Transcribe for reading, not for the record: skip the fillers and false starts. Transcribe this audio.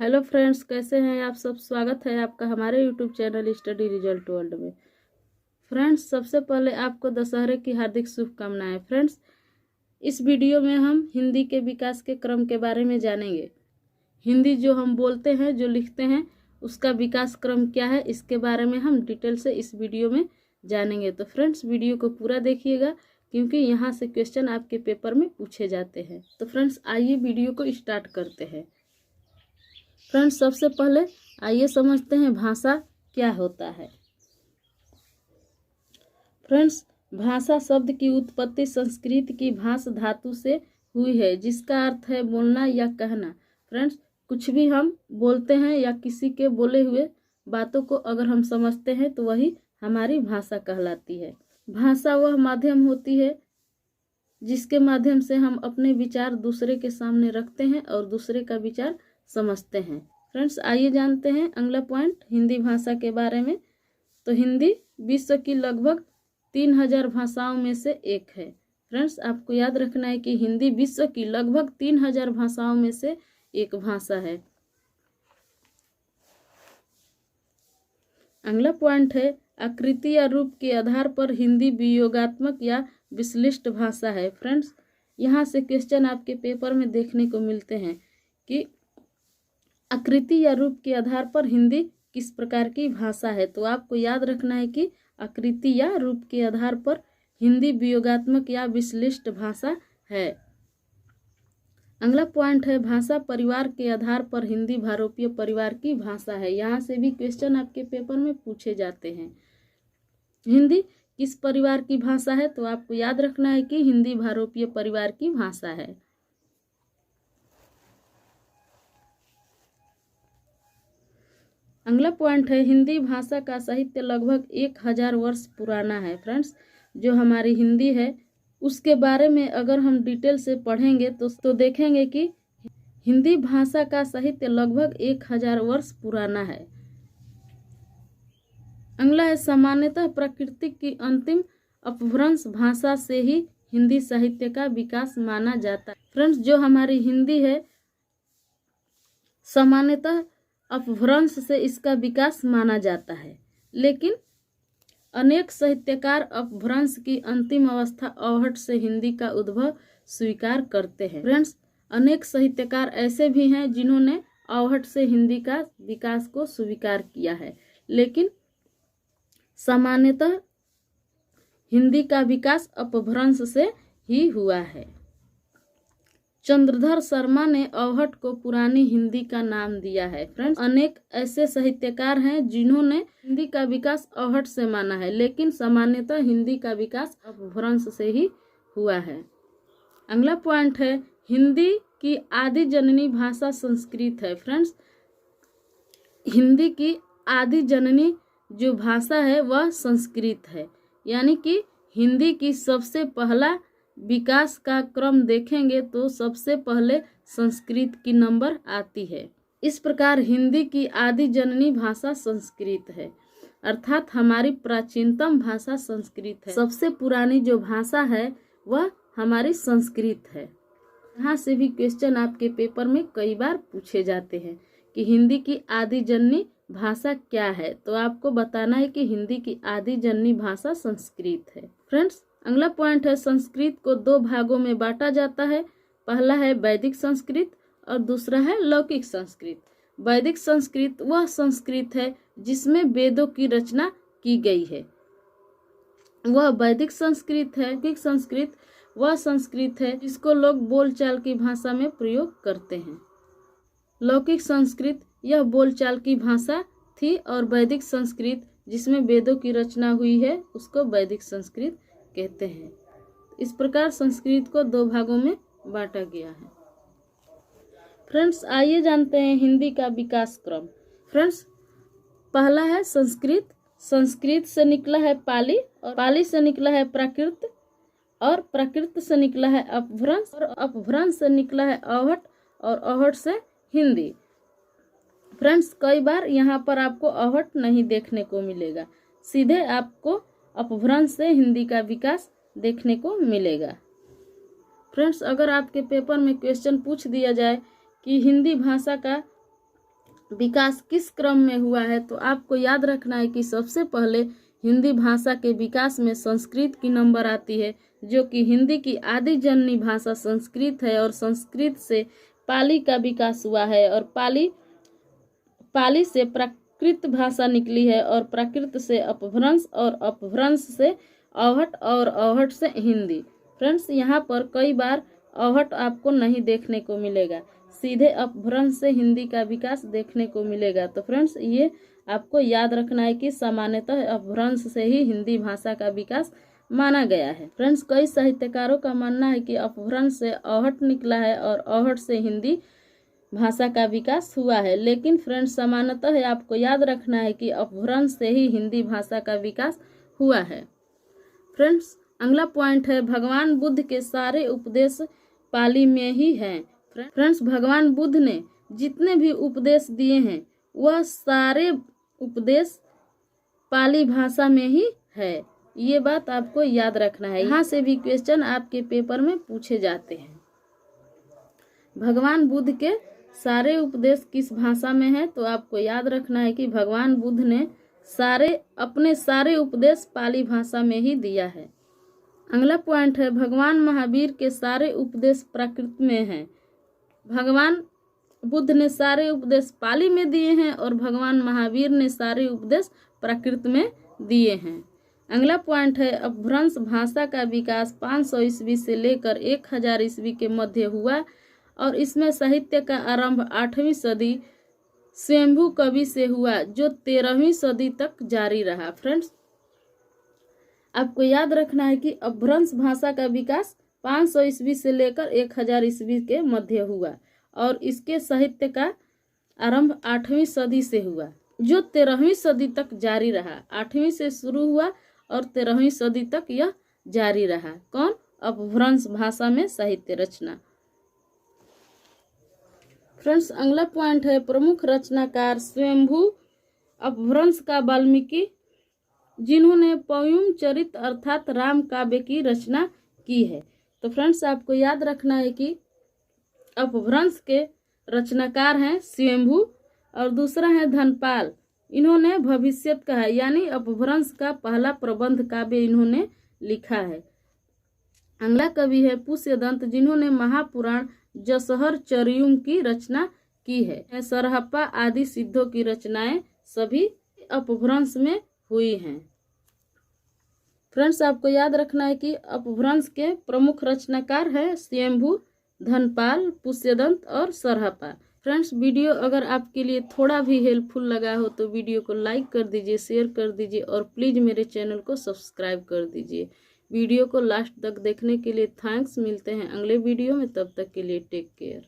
Hello friends, कैसे हैं आप सब। स्वागत है आपका हमारे YouTube channel study result world में। फ्रेंड्स, सबसे पहले आपको दशहरे की हार्दिक शुभकामनाएं। फ्रेंड्स, इस वीडियो में हम हिंदी के विकास के क्रम के बारे में जानेंगे। हिंदी जो हम बोलते हैं, जो लिखते हैं, उसका विकास क्रम क्या है, इसके बारे में हम डिटेल से इस वीडियो में जानेंगे। तो फ्रेंड्स, वीडियो को पूरा देखिएगा क्योंकि यहाँ से क्वेश्चन आपके पेपर में पूछे जाते हैं। तो फ्रेंड्स, आइए वीडियो को स्टार्ट करते हैं। फ्रेंड्स, सबसे पहले आइए समझते हैं भाषा क्या होता है। फ्रेंड्स, भाषा शब्द की उत्पत्ति संस्कृत की भाष धातु से हुई है, जिसका अर्थ है बोलना या कहना। फ्रेंड्स, कुछ भी हम बोलते हैं या किसी के बोले हुए बातों को अगर हम समझते हैं तो वही हमारी भाषा कहलाती है। भाषा वह माध्यम होती है जिसके माध्यम से हम अपने विचार दूसरे के सामने रखते हैं और दूसरे का विचार समझते हैं। फ्रेंड्स, आइए जानते हैं अगला पॉइंट हिंदी भाषा के बारे में। तो हिंदी विश्व की लगभग 3000 भाषाओं में से एक है। फ्रेंड्स, आपको याद रखना है कि हिंदी विश्व की लगभग 3000 भाषाओं में से एक भाषा है। अगला पॉइंट है आकृति या रूप के आधार पर हिंदी वियोगात्मक या विश्लिष्ट भाषा है। फ्रेंड्स, यहाँ से क्वेश्चन आपके पेपर में देखने को मिलते हैं कि आकृति या रूप के आधार पर हिंदी किस प्रकार की भाषा है। तो आपको याद रखना है कि आकृति या रूप के आधार पर हिंदी वियोगात्मक या विश्लिष्ट भाषा है। अगला पॉइंट है भाषा परिवार के आधार पर हिंदी भारोपीय परिवार की भाषा है। यहाँ से भी क्वेश्चन आपके पेपर में पूछे जाते हैं। हिंदी किस परिवार की भाषा है, तो आपको याद रखना है कि हिंदी भारोपीय परिवार की भाषा है। अगला पॉइंट है हिंदी भाषा का साहित्य लगभग 1000 वर्ष पुराना है। फ्रेंड्स, जो हमारी हिंदी है उसके बारे में अगर हम डिटेल से पढ़ेंगे तो देखेंगे कि हिंदी भाषा का साहित्य लगभग 1000 वर्ष पुराना है। अगला है सामान्यतः प्राकृतिक की अंतिम अपभ्रंश भाषा से ही हिंदी साहित्य का विकास माना जाता है। फ्रेंड्स, जो हमारी हिंदी है सामान्यतः अपभ्रंश से इसका विकास माना जाता है, लेकिन अनेक साहित्यकार अपभ्रंश की अंतिम अवस्था अवहट से हिंदी का उद्भव स्वीकार करते हैं। फ्रेंड्स, अनेक साहित्यकार ऐसे भी हैं जिन्होंने अवहट से हिंदी का विकास को स्वीकार किया है, लेकिन सामान्यतः हिंदी का विकास अपभ्रंश से ही हुआ है। चंद्रधर शर्मा ने अवहट को पुरानी हिंदी का नाम दिया है। फ्रेंड्स, अनेक ऐसे साहित्यकार हैं जिन्होंने हिंदी का विकास अवहट से माना है, लेकिन सामान्यतः हिंदी का विकास अपभ्रंश से ही हुआ है। अगला पॉइंट है हिंदी की आदि जननी भाषा संस्कृत है। फ्रेंड्स, हिंदी की आदि जननी जो भाषा है वह संस्कृत है, यानी कि हिंदी की सबसे पहला विकास का क्रम देखेंगे तो सबसे पहले संस्कृत की नंबर आती है। इस प्रकार हिंदी की आदि जननी भाषा संस्कृत है, अर्थात हमारी प्राचीनतम भाषा संस्कृत है। सबसे पुरानी जो भाषा है वह हमारी संस्कृत है। यहाँ से भी क्वेश्चन आपके पेपर में कई बार पूछे जाते हैं कि हिंदी की आदि जननी भाषा क्या है, तो आपको बताना है कि हिंदी की आदि जननी भाषा संस्कृत है। फ्रेंड्स, अगला पॉइंट है संस्कृत को दो भागों में बांटा जाता है। पहला है वैदिक संस्कृत और दूसरा है लौकिक संस्कृत। वैदिक संस्कृत वह संस्कृत है जिसमें वेदों की रचना की गई है, वह वैदिक संस्कृत है। लौकिक संस्कृत वह संस्कृत है जिसको लोग बोलचाल की भाषा में प्रयोग करते हैं। लौकिक संस्कृत यह बोलचाल की भाषा थी और वैदिक संस्कृत जिसमें वेदों की रचना हुई है उसको वैदिक संस्कृत कहते हैं। इस प्रकार संस्कृत को दो भागों में बांटा गया है। फ्रेंड्स, आइए जानते हैं हिंदी का विकास क्रम। फ्रेंड्स, पहला है संस्कृत। संस्कृत से निकला है पाली और पाली से निकला है प्राकृत और प्राकृत से निकला है अपभ्रंश और अपभ्रंश से निकला है अवहट और अवहट से हिंदी। फ्रेंड्स, कई बार यहाँ पर आपको अवहट नहीं देखने को मिलेगा, सीधे आपको अपभ्रंश से हिंदी का विकास देखने को मिलेगा। फ्रेंड्स, अगर आपके पेपर में क्वेश्चन पूछ दिया जाए कि हिंदी भाषा का विकास किस क्रम में हुआ है, तो आपको याद रखना है कि सबसे पहले हिंदी भाषा के विकास में संस्कृत की नंबर आती है, जो कि हिंदी की आदि जननी भाषा संस्कृत है, और संस्कृत से पाली का विकास हुआ है, और पाली से प्राकृत भाषा निकली है, और प्राकृत से अपभ्रंश, और अपभ्रंश से अवहट, और अवहट से हिंदी। फ्रेंड्स, यहाँ पर कई बार अवहट आपको नहीं देखने को मिलेगा, सीधे अपभ्रंश से हिंदी का विकास देखने को मिलेगा। तो फ्रेंड्स, ये आपको याद रखना है कि सामान्यतः अपभ्रंश से ही हिंदी भाषा का विकास माना गया है। फ्रेंड्स, कई साहित्यकारों का मानना है कि अपभ्रंश से अवहट निकला है और अवहट से हिंदी भाषा का विकास हुआ है, लेकिन फ्रेंड्स सामान्यतः आपको याद रखना है कि अपभ्रंश से ही हिंदी भाषा का विकास हुआ है। फ्रेंड्स, अगला पॉइंट है भगवान बुद्ध के सारे उपदेश पाली में ही हैं। फ्रेंड्स, भगवान बुद्ध ने जितने भी उपदेश दिए हैं वह सारे उपदेश पाली भाषा में ही है, ये बात आपको याद रखना है। यहाँ से भी क्वेश्चन आपके पेपर में पूछे जाते हैं। भगवान बुद्ध के सारे उपदेश किस भाषा में है, तो आपको याद रखना है कि भगवान बुद्ध ने अपने सारे उपदेश पाली भाषा में ही दिया है। अगला पॉइंट है भगवान महावीर के सारे उपदेश प्राकृत में हैं। भगवान बुद्ध ने सारे उपदेश पाली में दिए हैं और भगवान महावीर ने सारे उपदेश प्राकृत में दिए हैं। अगला पॉइंट है अपभ्रंश भाषा का विकास 500 ईस्वी से लेकर 1000 ईस्वी के मध्य हुआ, और इसमें साहित्य का आरंभ 8वीं सदी स्वयंभू कवि से हुआ, जो 13वीं सदी तक जारी रहा। फ्रेंड्स, आपको याद रखना है कि अपभ्रंश भाषा का विकास 500 ईस्वी से लेकर 1000 ईस्वी के मध्य हुआ, और इसके साहित्य का आरंभ 8वीं सदी से हुआ, जो 13वीं सदी तक जारी रहा। 8वीं से शुरू हुआ और 13वीं सदी तक यह जारी रहा। कौन? अपभ्रंश भाषा में साहित्य रचना। फ्रेंड्स, अगला पॉइंट है प्रमुख रचनाकार स्वयंभू अपभ्रंश का वाल्मीकि, जिन्होंने पयुम चरित अर्थात राम काव्य की रचना की है। तो फ्रेंड्स, आपको याद रखना है कि अपभ्रंश के रचनाकार हैं स्वयंभू, और दूसरा है धनपाल। इन्होंने भविष्यत का है, यानी अपभ्रंश का पहला प्रबंध काव्य इन्होंने लिखा है। अगला कवि है पुष्यदंत, जिन्होंने महापुराण जसहर चरियुम की रचना की है। सरहप्पा आदि सिद्धों की रचनाएं सभी अपभ्रंश में हुई हैं। फ्रेंड्स, आपको याद रखना है कि अपभ्रंश के प्रमुख रचनाकार हैं स्वयंभू, धनपाल, पुष्यदंत और सरहप्पा। फ्रेंड्स, वीडियो अगर आपके लिए थोड़ा भी हेल्पफुल लगा हो तो वीडियो को लाइक कर दीजिए, शेयर कर दीजिए, और प्लीज़ मेरे चैनल को सब्सक्राइब कर दीजिए। वीडियो को लास्ट तक देखने के लिए थैंक्स। मिलते हैं अगले वीडियो में, तब तक के लिए टेक केयर।